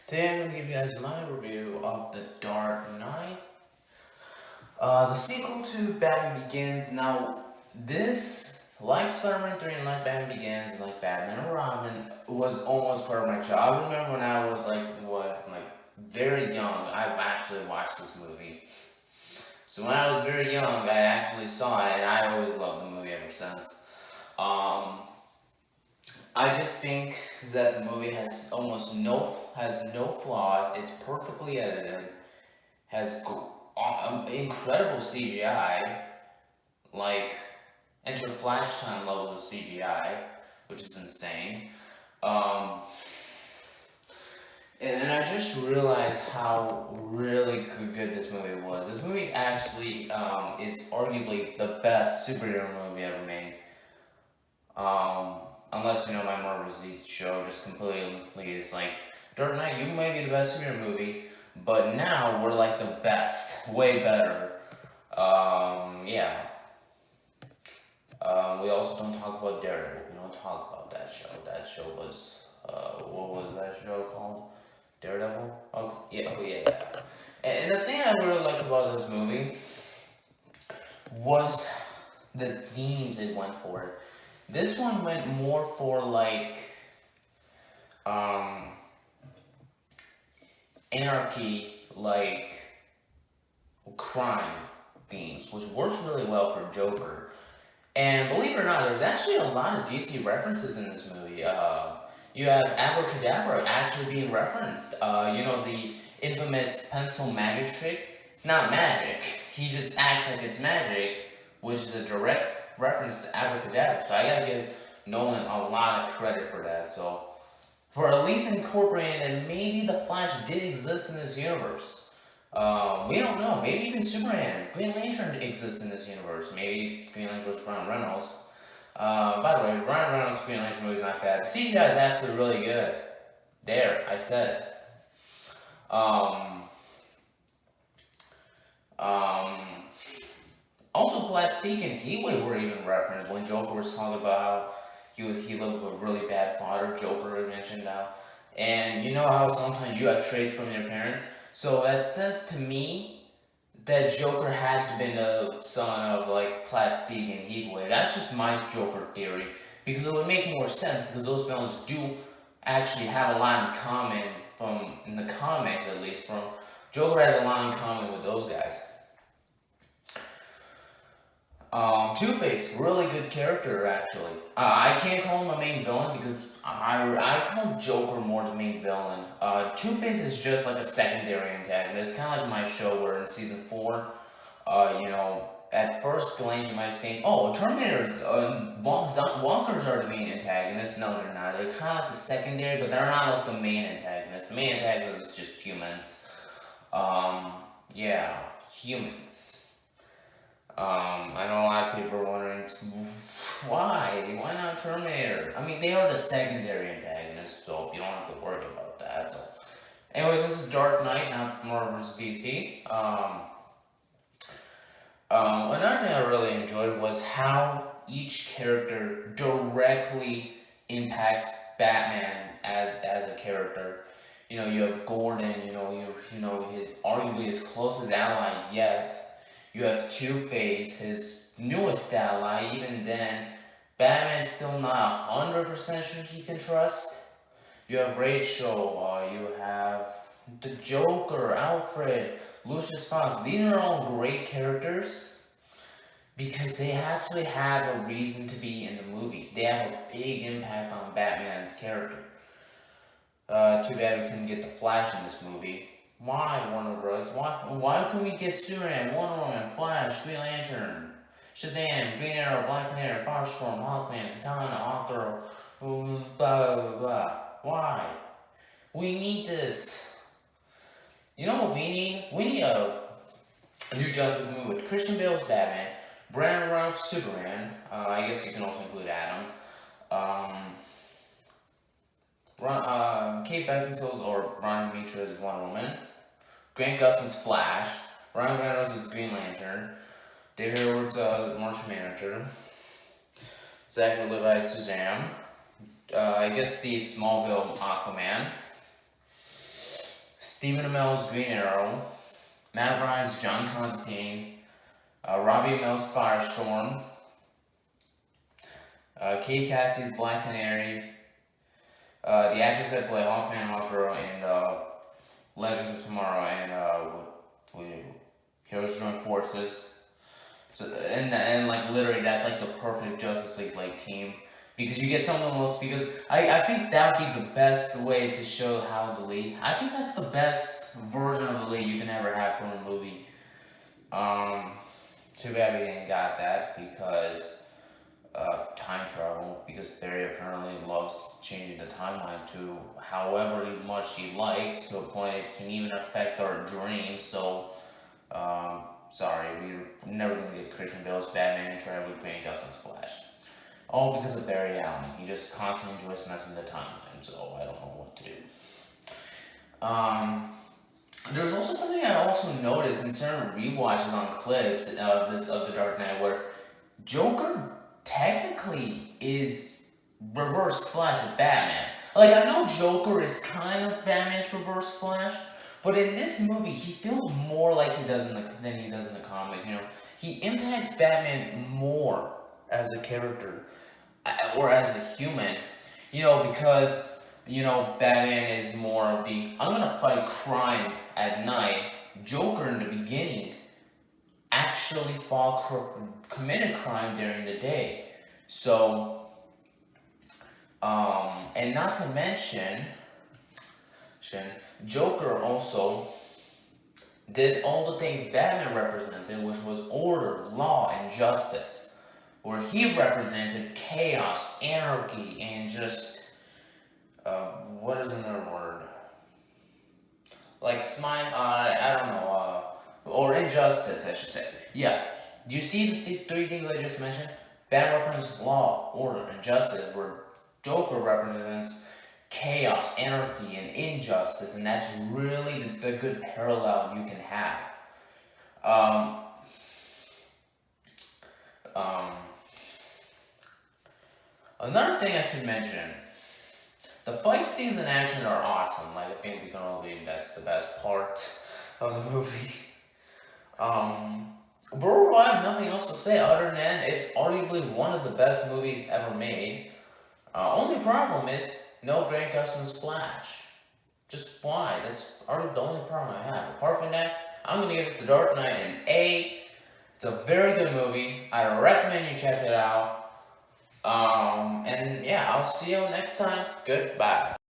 Today I'm gonna give you guys my review of The Dark Knight, the sequel to Batman Begins. Now, this, like Spider-Man 3 and like Batman Begins and like Batman and Robin, was almost part of my childhood. I remember when I was very young, I've actually watched this movie. So when I was very young, I actually saw it, and I always loved the movie ever since. Um, I just think that the movie has no flaws. It's perfectly edited, has incredible CGI, like enter Flash time levels of CGI, which is insane. Um, and I just realized how really good this movie was. This movie actually is arguably the best superhero movie ever made. Um, Unless you know my Marvel Z show just completely is like Dark Knight. You might be the best superhero movie, but now we're like the best, way better. Yeah. We also don't talk about Daredevil. We don't talk about that show. That show was what was that show called? Daredevil. Oh yeah. And the thing I really like about this movie was the themes it went for. This one went more for like um, anarchy, like crime themes, which works really well for Joker. And believe it or not, there's actually a lot of DC references in this movie. You have Abracadabra actually being referenced. The infamous pencil magic trick. It's not magic. He just acts like it's magic, which is a direct reference to Abracadabra. So I gotta give Nolan a lot of credit for that. So for at least incorporating that maybe the Flash did exist in this universe. We don't know. Maybe even Superman, Green Lantern exists in this universe. Maybe Green Lantern was Ryan Reynolds. By the way, Ryan Reynolds' Green Lantern movie is not bad. The CGI is actually really good. There, I said it. Um, Also, Plastique and Heatwave were even referenced when Joker was talking about how he lived with a really bad father. Joker mentioned that. And you know how sometimes you have traits from your parents? So that says to me that Joker had to been the son of like Plastique and Heatwave. That's just my Joker theory. Because it would make more sense because those villains do actually have a lot in common from in the comics at least from Joker has a lot in common with those guys. Two-Face, really good character actually. I can't call him a main villain because I call Joker more the main villain. Two-Face is just like a secondary antagonist, kind of like my show where in season 4, at first glance you might think, oh, Terminators, Walkers are the main antagonists. No, they're not. They're kind of like the secondary, but they're not like the main antagonist. The main antagonist is just humans. Yeah, humans. I know a lot of people are wondering why? Why not Terminator? I mean, they are the secondary antagonists, so you don't have to worry about that. So, anyways, this is Dark Knight, not Marvel vs. DC. Another thing I really enjoyed was how each character directly impacts Batman as a character. You know, you have Gordon. His arguably his closest ally yet. You have Two Face, his newest ally. Even then, Batman's still not 100% sure he can trust. You have Rachel. You have the Joker, Alfred, Lucius Fox. These are all great characters because they actually have a reason to be in the movie. They have a big impact on Batman's character. Too bad we couldn't get the Flash in this movie. Why, Warner Bros? Why couldn't we get Superman, Wonder Woman, Flash, Green Lantern, Shazam, Green Arrow, Black Canary, Firestorm, Hawkman, Zatanna, Hawkgirl, blah blah blah blah. Why? We need this. You know what we need? We need a new Justice movie with Christian Bale's Batman, Brandon Routh's Superman. I guess you can also include Adam. Um, Kate Beckinsale's or Ron Mitra's Wonder Woman, Grant Gustin's Flash, Ryan Reynolds is Green Lantern, David Edwards' Martian Manhunter, Zachary Levi's Shazam, I guess the Smallville Aquaman, Stephen Amell's Green Arrow, Matt Ryan's John Constantine, Robbie Amell's Firestorm, Kate Cassidy's Black Canary, the actress that played Hawkman, Hawkgirl in Legends of Tomorrow and Heroes Join Forces. So, and like literally that's like the perfect Justice League like team, because you get someone else, because I think that would be the best way to show how the league, I think that's the best version of the league you can ever have from a movie. Too bad we didn't got that because time travel, because Barry apparently loves changing the timeline to however much he likes, to a point it can even affect our dreams. So sorry, we're never gonna get Christian Bale's Batman and try with Grant Gustin's Flash. All because of Barry Allen. He just constantly enjoys messing the timeline, so I don't know what to do. There's also something I also noticed in certain rewatches on clips of the Dark Knight, where Joker technically is Reverse Flash with Batman. Like, I know Joker is kind of Batman's Reverse Flash, but in this movie, he feels more like he does than he does in the comics. You know, he impacts Batman more as a character or as a human. You know, because Batman is more of the I'm gonna fight crime at night. Joker in the beginning actually committed crime during the day. So, and not to mention, Joker also did all the things Batman represented, which was order, law, and justice, where he represented chaos, anarchy, and just, what is another word? Like I don't know, or injustice, I should say. Yeah. Do you see the three things I just mentioned? Batman represents law, order, and justice, where Joker represents chaos, anarchy, and injustice, and that's really the good parallel you can have. Another thing I should mention, the fight scenes in action are awesome. Like, I think we can all agree that's the best part of the movie. Bro, I have nothing else to say other than it's arguably one of the best movies ever made. Only problem is no Grant Gustin's Flash. Just why? That's the only problem I have. Apart from that, I'm gonna give it The Dark Knight an A. It's a very good movie. I recommend you check it out. And yeah, I'll see you next time. Goodbye.